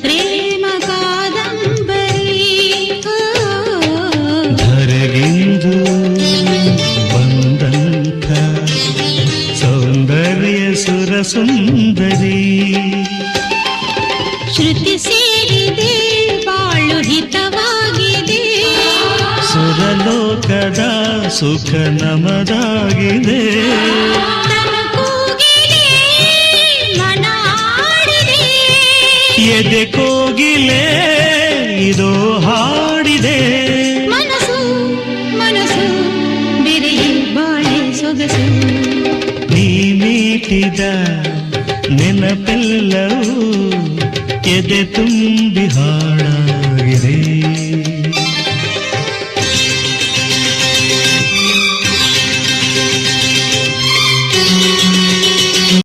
ಪ್ರೇಮ ಕಾದಂಬರಿ ಧರೆಗಿಂದು ಬಂದಂಥ ಸೌಂದರ್ಯ ಸುರಸುಂದರಿ ಶ್ರುತಿ ಸೇರಿದೆ ಬಾಳು ಹಿತವಾಗಿದೆ ಸುರಲೋಕದ ಸುಖ ನಮದಾಗಿದೆ ಮನ ಆಡಿದೆ ಎದೆ ಕೋಗಿಲೆ ಇದೋ ಹಾಡಿದೆ ಮನಸ್ಸು ಮನಸ್ಸು ಬೆರೆಯ ಬಾಳೆ ಸೊಗಸು ನೀ ಮೀಟಿದ ನೆನಪೆಲ್ಲವೂ ಎದೆ ತುಂಬಿ ಹಾಡಾಗಿದೆ